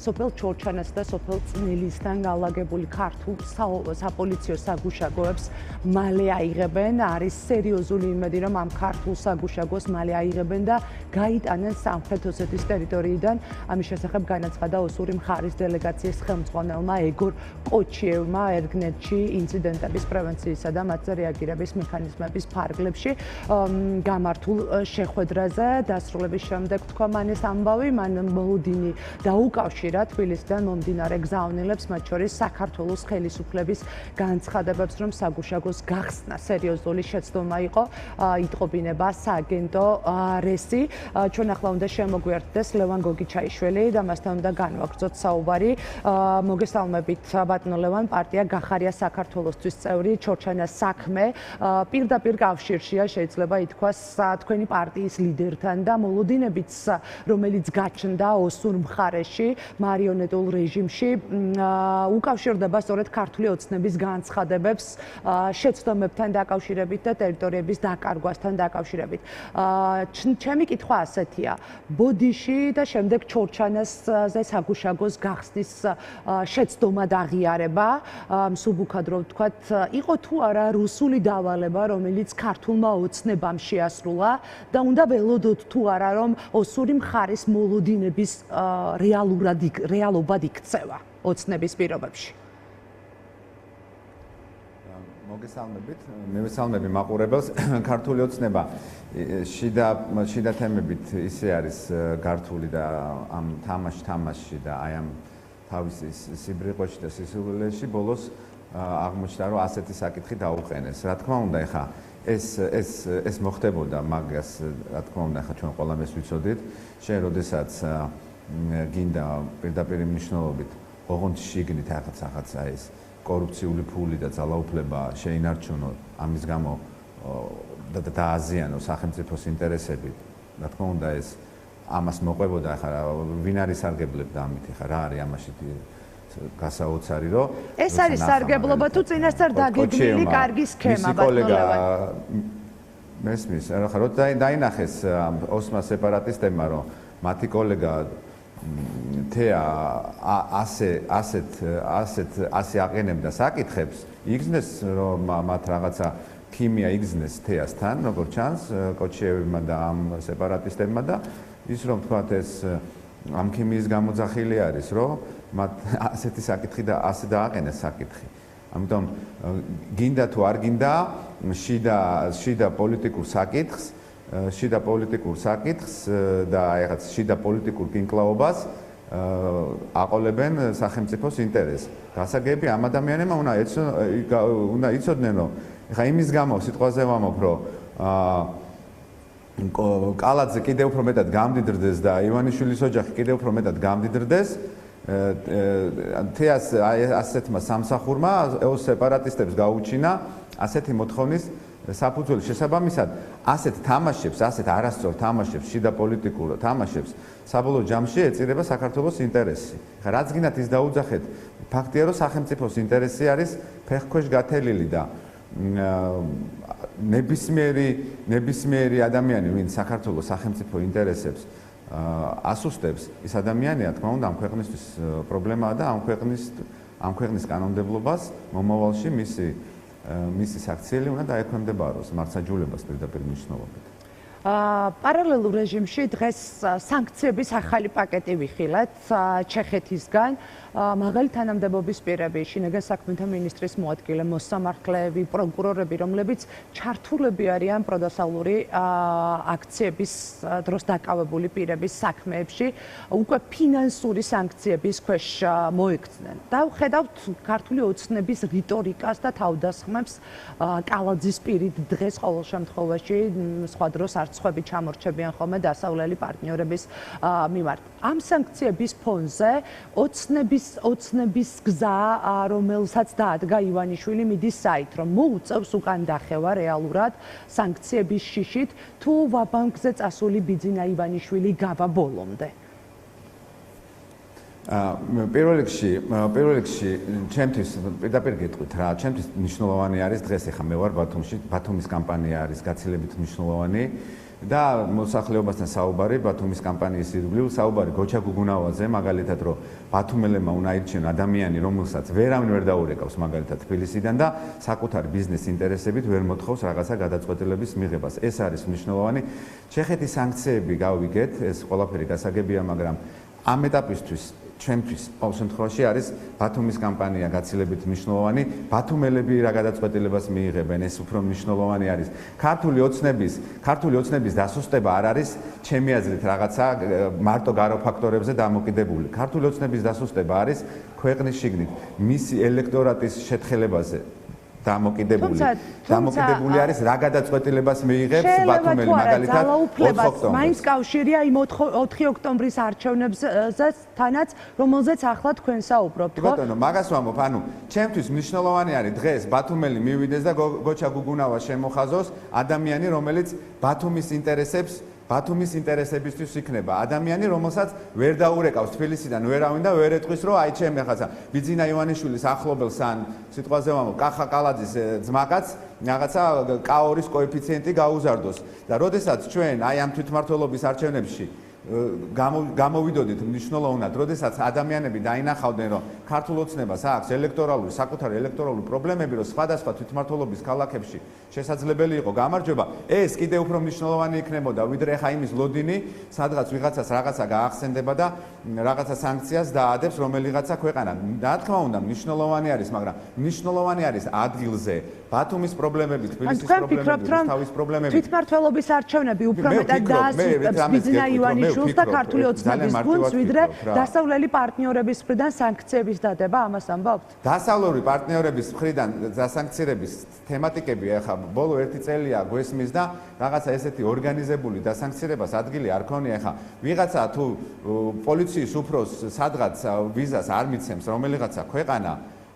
სოფელ ჩორჩანას და სოფელ წნილისთან განლაგებული ქართულ საპოლიციო საგუშაგოებს მალე აიღებენ. არის სერიოზული იმედი, რომ ამ ქართულ საგუშაგოს მალე აიღებენ და გაიტანენ სამხრეთ ოსეთის ტერიტორიიდან. ამის შესახებ განაცხადა ოსური მხარის დელეგაციის ხელმძღვანელმა ეგორ კოჩიევმა ერგნეთში ინციდენტების პრევენციისა და მათზე რეაგირების მექანიზმების ფარგლებში გამართულ შეხვედრაზე დასრულების შემდეგ თქვა მან ეს ამბავი, მან მოლოდინი დაუკავშირა თბილისიდან მომდინარე გზავნილებს, მათ შორის საქართველოს ხელისუფლების განცხადებებს, რომ საგუშაგოს გახსნა სერიოზული შეცდომა იყო, იტყობინება სააგენტო რესი. ჩვენ ახლა უნდა შემოგვიერთდეს ლევან გოგიჩაიშვილი და მასთან უნდა განვაგრძოთ საუბარი. მოგესალმებით ბატონო ლევან, პარტია გახარია საქართველოსთვის წევრი, ჩორჩანას საქმე პირდაპირ კავშირშია, შეიძლება ითქვას თქვენი პარტიის ლიდერთან და მოლოდინებიც, რომელიც გაჩნდა ოსურ მხარეში, მარიონეტულ რეჟიმში, უკავშირდება სწორედ ქართული ოცნების განცხადებებს შეცდომებთან დაკავშირებით და ტერიტორიების დაკარგვასთან დაკავშირებით. ჩემი კითხვა ასეთია, ბოდიში და შემდეგ ჩორჩანასზე საგუშაგოს გახსნის შეცდომა დაღიარება, მსუბუქად რო ვთქვათ, იყო თუ არა რუსული დავალება, რომელიც ქართულმა ოცნებამ შეასრულა და უნდა ველოდოთ თუ არა, რომ ოსური მხარის მოლოდინების რეალობად იქცევა ოცნების პირობებში. მოგესალმებით, მივესალმები მაყურებელს. ქართული ოცნება შიდა თემებით ისე არის გართული და ამ თამაშში და აი ამ თავისი სიბრიყვეში და სისულელეში ბოლოს აღმოჩნდა, რომ ასეთი საკითხი დაუყენეს. რა თქმა უნდა, ეხა ეს მოხდებოდა მაგას, რა თქმა უნდა, ეხა ჩვენ ყველამ ეს ვიცოდით. შენ როდესაც გინდა პირდაპირ მნიშვნელობით ოღონდ შიგნით ახაც ეს კორუფციული ფული და ძალაუფლება შეინარჩუნო, ამის გამო დააზიანო სახელმწიფოს ინტერესები. რა თქმა უნდა, ეს ამას მოყვებოდა, ახლა ვინ არის სარგებლობდა ამით, ახლა რა არის ამაში გასაოცარი, რომ ეს არის სარგებლობა თუ წინასწარ დაგეგმილი კარგი სქემა, ბატონო ლევან. მესმის, ახლა რო დაინახეს ოსმა სეპარატისტებმა, რომ მათი კოლეგა თეა ასე აყენებდა საკითხებს, იგზნეს რომ მათ რაღაცა ქიმია იგზნეს თეასთან, როგორც ჩანს, კოჩიევმა და ამ სეპარატისტებმა და ის რომ თქვათ ეს ამ ქიმიის გამოძახილი არის, რომ მათ ასეთი საკითხი და ასე დააყენეს საკითხი. ამიტომ გინდა თუ არ გინდა, შიდა პოლიტიკურ საკითხს და რაღაც შიდა პოლიტიკურ კინკლაობას აყოლებენ სახელმწიფოს ინტერესს. გასაგები ამ ადამიანებმა უნდა იცოდნენ, რომ ეხა იმის გამო სიტყვაზე ვამბობ, რომ კალაძე კიდევ უფრო მეტად გამდიდრდეს და ივანიშვილის ოჯახი კიდევ უფრო მეტად გამდიდრდეს, თეას ასეთმა სამსახურმა სეპარატისტებს გაუჩინა ასეთი მოთხოვნის საფუძველი. შესაბამისად, ასეთ თამაშებს, ასეთ არასწორ თამაშებს, შიდა პოლიტიკურ თამაშებს საბოლოო ჯამში ეწირება საქართველოს ინტერესი. ხა რაც გინდათ ის დაუძახეთ, ფაქტია, რომ სახელმწიფოს ინტერესი არის ფეხქვეშ გათელილი და ნებისმიერი ადამიანი, ვინც საქართველოს სახელმწიფო ინტერესებს ასუსტებს, ის ადამიანია, თქმა უნდა, ამ ქვეყნისთვის პრობლემაა და ამ ქვეყნის კანონმდებლობას მომავალში მისი საქციელი უნდა დაექვემდებაროს მართლმსაჯულებას პირდაპირ მნიშვნელობით. პარალელურ რეჟიმში დღეს სანქციების ახალი პაკეტი ვიხილეთ ჩეხეთისგან. მაღალი თანამდებობის პირები, შინაგან საქმეთა მინისტრის მოადგილე, მოსამართლეები, პროკურორები, რომლებიც ჩართულები არიან პროდასალური აქციების დროს დაკავებული პირების საქმეებში, უკვე ფინანსური სანქციების ქვეშ მოექცნენ. და ვხედავთ ქართული ოცნების რიტორიკას და თავდასხმებს კალაძის პირით დღეს ყოველ შემთხვევაში სხვა დროს არც სხვები ჩამორჩებიან ხოლმე დასავლელი პარტნიორების მიმართ. ამ სანქციების ფონზე ოცნების გზა, რომელსაც დაადგა ივანიშვილი, მიდის საით, რომ მოუწევს უკან დახევა რეალურად სანქციების შიშით, თუ ვაბანკზე წასული ბიძინა ივანიშვილი გავა ბოლომდე. პირველ რიგში ჩემთვის პირდაპირ გეტყვით რა, ჩემთვის მნიშვნელოვანი არის დღეს, ეხლა მე ვარ ბათუმში, ბათუმის კამპანია არის გაცილებით მნიშვნელოვანი. და მოსახლეობასთან საუბარი ბათუმის კამპანიის ირგვლივ საუბარი გოჩა გუგუნავაძე მაგალითად რომ ბათუმელებმა უნდა ირჩიონ ადამიანი რომელსაც ვერავინ ვერ დაურეკავს მაგალითად თბილისიდან და საკუთარი ბიზნეს ინტერესებით ვერ მოთხოვს რაღაცა გადაწყვეტილების მიღებას ეს არის მნიშვნელოვანი ჩეხეთის სანქციები გავიგეთ ეს ყველაფერი გასაგებია მაგრამ ამ ეტაპისთვის ჩემთვის ყოველ შემთხვევაში არის ბათუმის კამპანია გაცილებით მნიშვნელოვანი ბათუმელები რა გადაწყვეტილებას მიიღებენ ეს უფრო მნიშვნელოვანი არის ქართული ოცნების დასუსტება არ არის ჩემი აზრით რაღაცა მარტო გარო ფაქტორებზე დამოკიდებული ქართული ოცნების დასუსტება არის ქვეყნის შიგნით მისი ელექტორატის შეთხელებაზე დამოკიდებული არის რა გადაწყვეტილებას მიიღებს ბათუმელი მაგალითად 4 ოქტომბერს. მაინც კავშირია იმ 4 ოქტომბრის არჩევნებზეც, რომელზეც ახლა თქვენ საუბრობთ, ხო? ბატონო, მაგას ვამბობ, ანუ ჩემთვის მნიშვნელოვანი არის დღეს ბათუმელი მივიდეს და გოჩა გუგუნავა შემოხაზოს ადამიანი, რომელიც ბათუმის ინტერესებისთვის იქნება ადამიანი, რომელსაც ვერ დაურეკავს თბილისიდან ვერავინ და ვერ ეტყვის, რომ აი ჩემ ახლა ბიძინა ივანიშვილის ახლობელს ან სიტყვაზე ვამბობ, კახა ყალაძის ძმაკაც რაღაცა K2-ის კოეფიციენტი გაუზარდოს და როდესაც ჩვენ აი ამ თვითმმართველობის არჩევნებში გამოვიდოდით მნიშვნელოვნად, როდესაც ადამიანები დაინახავდნენ, რომ ქართულ ოცნებას აქვს საკუთარი ელექტორალური პრობლემები, რომ სხვადასხვა თვითმმართველობის ქალაქებში შესაძლებელი იყო გამარჯვება, ეს კიდევ უფრო მნიშვნელოვანი იქნებოდა, ვიდრე ხა იმის ლოდინი, სადღაც ვიღაცას რაღაცა გაახსენდება და რაღაცა სანქციას დაადებს რომელიღაცა ქვეყანა. რა თქმა უნდა, მნიშვნელოვანი არის, მაგრამ მნიშვნელოვანი არის ადგილზე ბათუმის პრობლემები, თბილისის პრობლემები, რუსთავის პრობლემები. თვითმმართველობის არჩევნები უფრო მეტად დაასუსტებს ბიძინა ივანიშვილს და ქართული ოცნების გუნდს, ვიდრე დასავლელი პარტნიორების მხრიდან სანქციების დადება, ამას ამბობთ? დასავლური პარტნიორების მხრიდან დასანქცირების თემატიკები ახლა ბოლო 1 წელია გვესმის და რაღაცა ესეთი ორგანიზებული დასანქცირებას ადგილი არ ქონია ახლა ვიღაცა თუ პოლიციის უფროს სადღაც ვიზას არ მიცემს რომელიღაცა ქვეყანა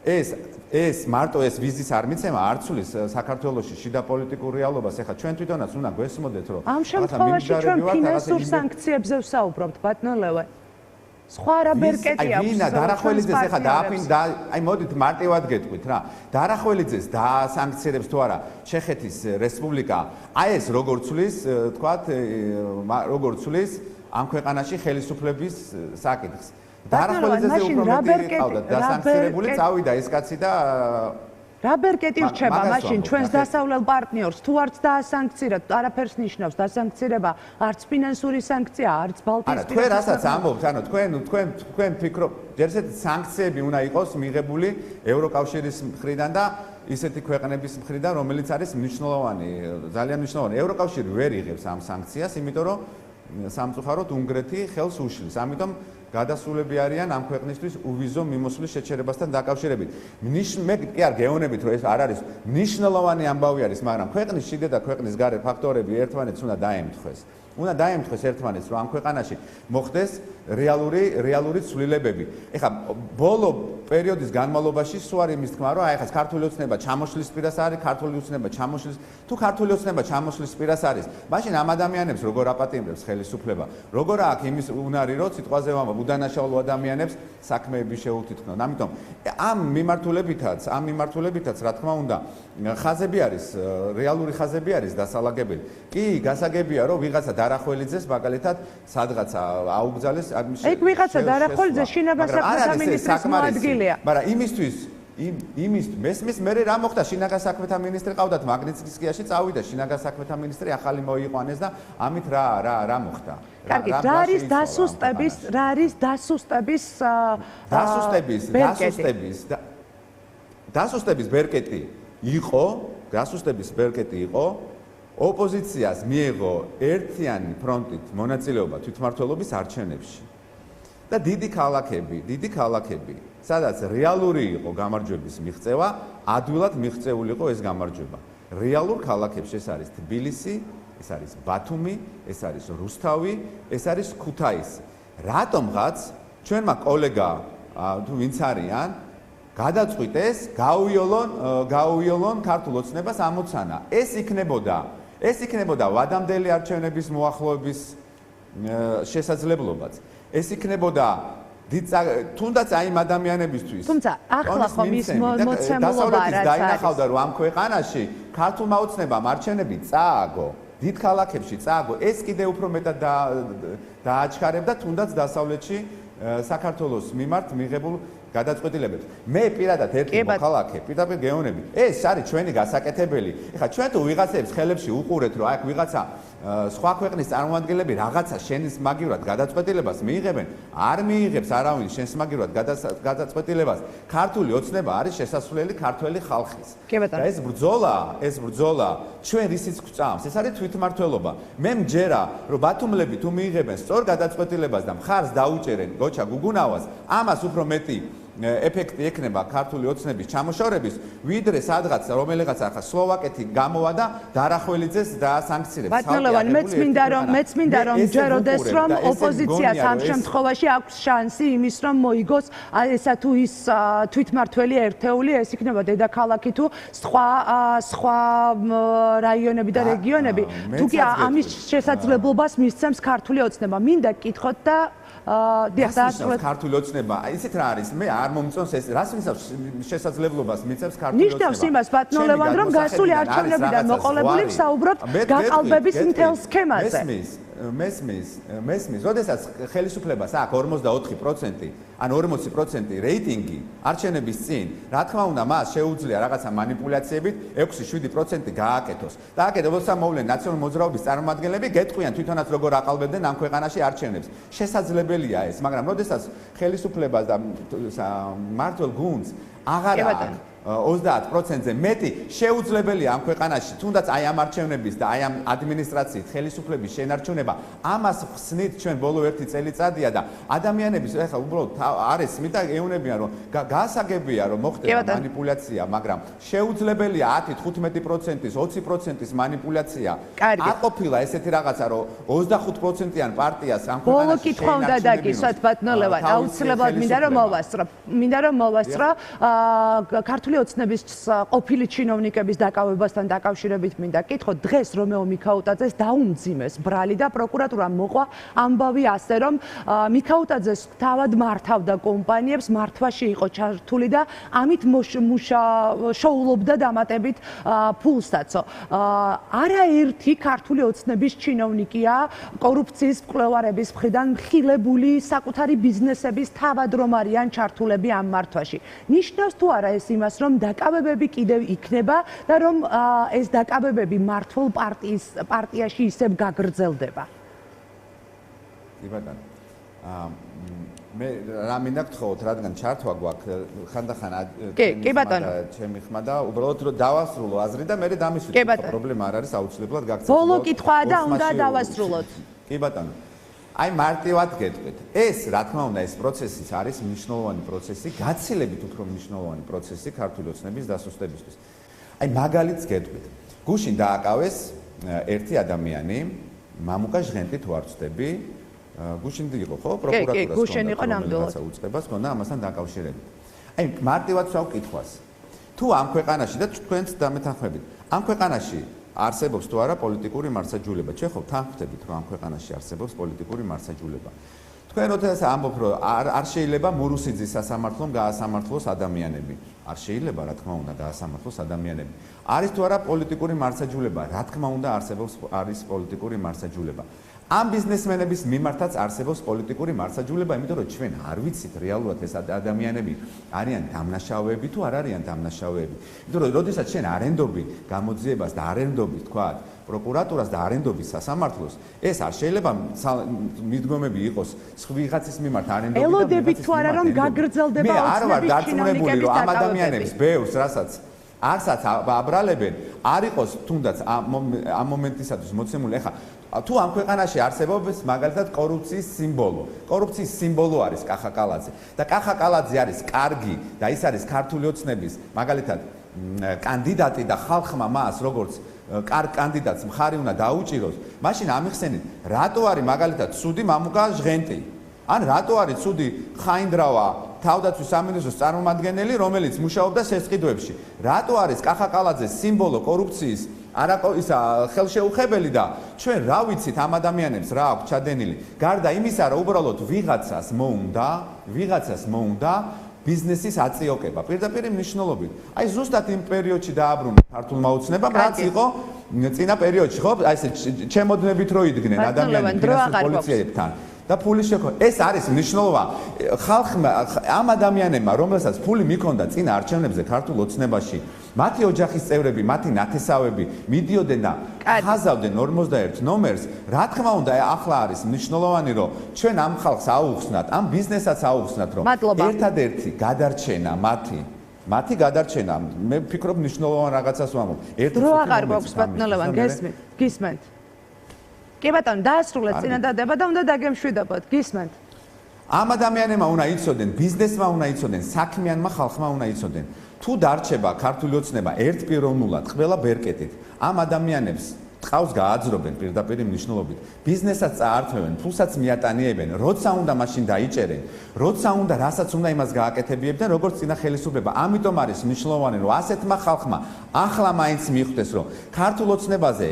ეს მარტო ეს ვიზის არ მიცემა არ ცulis საქართველოში შიდა პოლიტიკურ რეალობას ახლა ჩვენ თვითონაც უნდა გვესმოდეთ რომ ამ შემთხვევაში ჩვენ ფინანსურ სანქციებზე ვსაუბრობთ ბატონო ლევე სხვა რა ბერკეტი აქვს ვინა დარახველიძეს ახლა აი მოდით მარტივად გეტყვით რა დარახველიძეს დაასანქცირებს თუ არა ჩეხეთის რესპუბლიკა აი ეს როგორ ცulis ამ ქვეყანაში ხელისუფლების საკითხს დარახველიძეზე უფრო მეტი ყავდა დასანქცირებული წავიდა ეს კაცი და რა ბერკეტი რჩება მაშინ ჩვენს დასავლელ პარტნიორს თუ არც დაასანქცირებთ არაფერს ნიშნავს დასანქცირება არც ფინანსური სანქცია არც ბალტიის არა თქვენ რასაც ამბობთ ანუ თქვენ ფიქრობთ ჯერ ესეთი სანქციები უნდა იყოს მიღებული ევროკავშირის მხრიდან და ისეთი ქვეყნების მხრიდან რომელიც არის მნიშვნელოვანი ძალიან მნიშვნელოვანი ევროკავშირი ვერ იღებს ამ სანქციას იმიტომ რომ სამწუხაროდ უნგრეთი ხელს უშლის ამიტომ გადასულები არიან ამ ქვეყნისთვის უვიზო მიმოსვლის შეჩერებასთან დაკავშირებით. მე კი არ გეუბნებით რომ ეს არ არის მნიშვნელოვანი ამბავი არის, მაგრამ ქვეყნის შიდა და ქვეყნის გარე ფაქტორები ერთმანეთს უნდა დაემთხეს. უნდა დაემთხეს ერთმანეთს რომ ამ ქვეყანაში მოხდეს რეალური ცვლილებები. ეხლა ბოლო პერიოდის განმავლობაში სულ არის იმის თქმა, რომ აი ეხლა ქართული ოცნება ჩამოშლის პირას არის, ქართული ოცნება ჩამოშლის თუ ქართული ოცნება ჩამოშლის პირას არის, მაშინ ამ ადამიანებს როგორ აპატიმრებს ხელისუფლება? როგორ აქვს იმის უნარი, რომ სიტყვაზე ვამბობ, უდანაშაულო ადამიანებს საქმეები შეუთითქნონ. ამიტომ ამ მიმართულებითაც რა თქმა უნდა ხაზები არის, რეალური ხაზები არის დასალაგებელი. კი, გასაგებია, რომ ვიღაცა დარახველიძეს მაგალითად სადღაც აუგზავნეს ეგ ვიღაცა დარახველიძე შინაგან საქმეთა მინისტრის მოადგილეა. მაგრამ მესმის მე რა მოხდა შინაგან საქმეთა მინისტრი ყავდათ მაგნიტსკიაში წავიდა შინაგან საქმეთა მინისტრი ახალი მოიყვანეს და ამით რა მოხდა? კარგი, რა არის დასუსტების ბერკეტი იყო ოპოზიციას მიიღო ერთიანი ფრონტით მონაწილეობა თვითმმართველობის არჩევნებში. და დიდი ქალაქები, სადაც რეალური იყო გამარჯვების მიღწევა, ადვილად მიღწეული იყო ეს გამარჯვება. რეალურ ქალაქებში ეს არის თბილისი, ეს არის ბათუმი, ეს არის რუსთავი, ეს არის ქუთაისი. რატომღაც ჩვენმა კოლეგა თუ ვინც არიან გადაწყვიტეს გაუიოლონ ქართულ ოცნებას ამოცანა. ეს იქნებოდა ვადამდელი არჩევნების მოახლოების შესაძლებლობაც. ეს იქნებოდა თუნდაც აი ამ ადამიანებისთვის. თუმცა ახლა ხომ ის მოცემულობა რაც არის. დაინახავდა რომ ამ ქვეყანაში ქართულმა ოცნებამ არჩევნები წააგო. დიდ ქალაქებში წააგო, ეს კიდე უფრო მეტად დააჩქარებდა თუნდაც დასავლეთში საქართველოს მიმართ მიღებულ გადაწყვეტილებებს. მე პირადად ერთი მოქალაქე, პირდაპირ გეუბნები, ეს არის ჩვენი გასაკეთებელი. ეხლა ჩვენ თუ ვიღაცებს ხელებში უყურეთ, რომ აქ ვიღაცა სხვა ქვეყნის წარმომადგენლები რაღაცა შენის მაგივრად გადაწყვეტილებას მიიღებენ, არ მიიღებს არავინ შენს მაგივრად გადაწყვეტილებას. ქართული ოცნება არის შესასვლელი ქართველი ხალხის. და ეს ბრძოლა ჩვენ რისიც გვწამს, ეს არის თვითმმართველობა. მე მჯერა, რომ ბათუმლები თუ მიიღებენ სწორ გადაწყვეტილებას და მხარს დაუჭერენ გოჩა გუგუნავას, ამას უფრო მეტი ეფექტი ექნება ქართული ოცნების ჩამოშორების, ვიდრე სადღაც რომელიღაც ახლა სლოვაკეთი გამოვა და დარახველიძეს დაასანქცირებს. ბატონოვან, მეც მინდა რომ ჯეროდეს რომ ოპოზიციას ამ შემთხვევაში აქვს შანსი იმის რომ მოიგოს ესა თუ ის თვითმმართველი ერთეული, ეს იქნება დედაქალაქი თუ სხვა რაიონები და რეგიონები. თუკი ამის შესაძლებლობას მისცემს ქართული ოცნება, მინდა გკითხოთ და ქართული ოცნება, ისეთ რა არის, მე არ მომწონს ეს, რას ნიშნავს შესაძლებლობას მიცემს ქართული ოცნება? ნიშნავს იმას, ბატონოვან, რომ გასული არჩევნებიდან მოყოლებული ვსაუბრობთ გაყალბების მთელ სქემაზე. მესმის, როდესაც ხელისუფლებას აქვს 44%, ან 40% რეიტინგი არჩევნების წინ, რა თქმა უნდა, მას შეუძლია რაღაცა манипуляციებით 6-7% გააკეთოს. დააკეთოს, როცა მოვლენ ნაციონალური მოძრაობის წარმომადგენლები, გეტყვიან თვითონაც როგორ აყალბებდნენ ამ ქვეყანაში არჩევნებს. შესაძლებელია ეს, მაგრამ როდესაც ხელისუფლებას და მართლ გუნდს აღარ აქვს 30%-ზე მეტი შეუძლებელია ამ ქვეყანაში, თუნდაც აი ამ არჩევნების და აი ამ ადმინისტრაციით ხელისუფლების შენარჩუნება, ამას ხსნით ჩვენ ბოლო 1 წელიწადია და ადამიანების ეხლა უბრალოდ არის მით და ეუბნებიან რომ გასაგებია რომ მოხდება манипуляცია, მაგრამ შეუძლებელია 10-15%-ის, 20%-ის манипуляცია. არ ყოფილა ესეთი რაღაცა რომ 25%-იან პარტიას ამ ქვეყანაში ბოლო კითხვა უნდა დაგისვათ ბატონოვან, აუცილებლად მინდა რომ მოვასწრო ქართული ოცნების ყოფილი ჩინოვნიკების დაკავებასთან დაკავშირებით მინდა კითხოთ, დღეს რომეო მიქაუტაძეს დაუმძიმეს ბრალი და პროკურატურამ მოყვა ამბავი ასე რომ მიქაუტაძეს თავად მართავდა კომპანიებს, მართვაში იყო ჩართული და ამით შოულობდა დამატებით ფულსაცო. არაერთი ქართული ოცნების ჩინოვნიკია კორუფციის მკვლევარების მხრიდან მხილებული საკუთარი ბიზნესების თავად რომ არიან ჩართულები ამ მართვაში. ნიშნავს თუ არა ეს იმას, რომ დაკავებები კიდევ იქნება და რომ ეს დაკავებები მართლ პარტიაში ისევ გაგრძელდება. კი ბატონო. მე რა მინდა გთხოვოთ, რადგან ჩართვა გვაქვს ხანდახან ჩემი ხმა და უბრალოდ რომ დავასრულო აზრი და მე დამისვით. პრობლემა არ არის, აუცილებლად გაგცემთ. ბოლო კითხვაა და უნდა დავასრულოთ. კი ბატონო. აი მარტივად გეტყვით. ეს რა თქმა უნდა ეს პროცესი არის მნიშვნელოვანი პროცესი, გაცილებით უფრო მნიშვნელოვანი პროცესი ქართული ოცნების დასუსტებისთვის. აი მაგალითს გეტყვით. გუშინ დააკავეს ერთი ადამიანი, მამუკა ჟღენტი თუ არ ვწდები, გუშინ იყო ხო პროკურატურას გუშინ იყო ნამდვილად უწყებას ქონდა ამასთან დაკავშირებით. აი მარტივად ვსაუბრობთ. თუ ამ ქვეყანაში და თქვენც დამეთანხმებით, ამ ქვეყანაში არსებობს თუ არა პოლიტიკური მარცხაჯულება. ჩვენ ხო თან ხვდებით რომ ამ ქვეყანაში არსებობს პოლიტიკური მარცხაჯულება. თქვენ როდესაც ამბობთ რომ არ შეიძლება მურუსიძის სასამართლომ გაასამართლოს ადამიანები. არ შეიძლება რა თქმა უნდა გაასამართლოს ადამიანები. არის თუ არა პოლიტიკური მარცხაჯულება? რა თქმა უნდა არის პოლიტიკური მარცხაჯულება. ამ ბიზნესმენების მიმართაც არსებობს პოლიტიკური მარცხაჯულება, იმიტომ რომ ჩვენ არ ვიცით რეალურად ეს ადამიანები არიან დამნაშავეები თუ არ არიან დამნაშავეები. იმიტომ რომ როდესაც ჩვენ არენდობი გამოძიებას და არენდობი თქვათ პროკურატურას და არენდობის სასამართლოს, ეს არ შეიძლება მიდგომები იყოს ვიღაცის მიმართ არენდობი და ელოდებით თუ არა რომ გაგრძელდება ოცნების. მე არ ვარ დარწმუნებული რომ ამ ადამიანებს ბევრს რასაც არსაც აბრალებენ, არ იყოს თუნდაც ამ მომენტისათვის მოცემული. ეხლა თუ ამ ქვეყანაში არსებობს მაგალითად კორუფციის სიმბოლო. კორუფციის სიმბოლო არის კახაკალაძე და კახაკალაძე არის კარგი და ის არის ქართული ოცნების მაგალითად კანდიდატი და ხალხმა მას როგორც კარგ კანდიდატს მხარი უნდა დაუჭიროს. მაშინ ამიხსენით, რატო არის მაგალითად ცუდი მამუკა ჟღენტი? ან რატო არის ცუდი ხაინდრავა თავდაცვის სამინისტროს წარმომადგენელი, რომელიც მუშაობდა სესყიდოებში? რატო არის კახაკალაძეს სიმბოლო კორუფციის ისა ხელშეუხებელი და ჩვენ რა ვიცით ამ ადამიანებს რა აქვს ჩადენილი? გარდა იმისა, რომ უბრალოდ ვიღაცას მოუნდა ბიზნესის აწიოკება, პირდაპირ მნიშვნელობით. აი ზუსტად იმ პერიოდში დააბრუნა ქართულმა ოცნებამ, რაც იყო წინა პერიოდში, ხო? აი ესე ჩემოდნებით რო იდგნენ ადამიანები ფინანსურ პოლიციებთან. და ფული შეხო ეს არის მნიშვნელობა ხალხმა ამ ადამიანებმა რომელსაც ფული მიქონდა წინა არჩევნებზე ქართულ ოცნებაში მათი ოჯახის წევრები მათი ნათესავები მიდიოდნენ და ხაზავდნენ 41 ნომერს რა თქმა უნდა ახლა არის მნიშვნელოვანი რომ ჩვენ ამ ხალხს აუხსნათ ამ ბიზნესაც აუხსნათ რომ ერთადერთი გადარჩენა მათი გადარჩენა მე ვფიქრობ მნიშვნელოვან რაღაცას ვამბობ დრო აღარ გვაქვს ბატონო გისმენთ კი ბატონო დაასრულეთ წინადადება და უნდა დაგემშვიდობოთ გისმენთ ამ ადამიანებმა უნდა იცოდნენ ბიზნესმა უნდა იცოდნენ საქმიანმა ხალხმა უნდა იცოდნენ თუ დარჩება ქართული ოცნება ერთპიროვნულად ყველა ბერკეტით ამ ადამიანებს ტყავს გააძრობენ პირდაპირ მნიშვნელობით ბიზნესაც წაართმევენ ფულსაც მიატანიებენ როცა უნდა მაშინ დაიჭერენ როცა უნდა რასაც უნდა იმას გააკეთებიებდნენ როგორც წინა ხელისუფლება ამიტომ არის მნიშვნელოვანი რომ ასეთმა ხალხმა ახლა მაინც მიხვდეს რომ ქართულ ოცნებაზე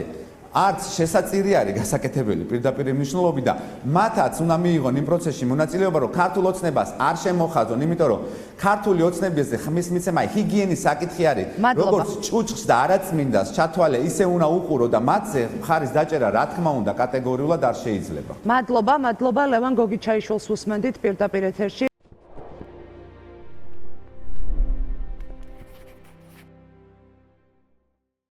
არც შესაწირი არის გასაკეთებელი პირდაპირ მნიშვნელობით და მათაც უნდა მიიღონ იმ პროცესში მონაწილეობა რომ ქართულ ოცნებას არ შემოხაზონ იმიტომ რომ ქართული ოცნებაზე ხმის მიცემა ჰიგიენის საკითხი არის როგორც ჭუჭხს და არაწმინდას ჩათვალე ისე უნდა უყურო და მათზე მხარის დაჭერა რა თქმა უნდა კატეგორიულად არ შეიძლება მადლობა ლევან გოგიჩაიშვილს უსმენდით პირდაპირ ეთერში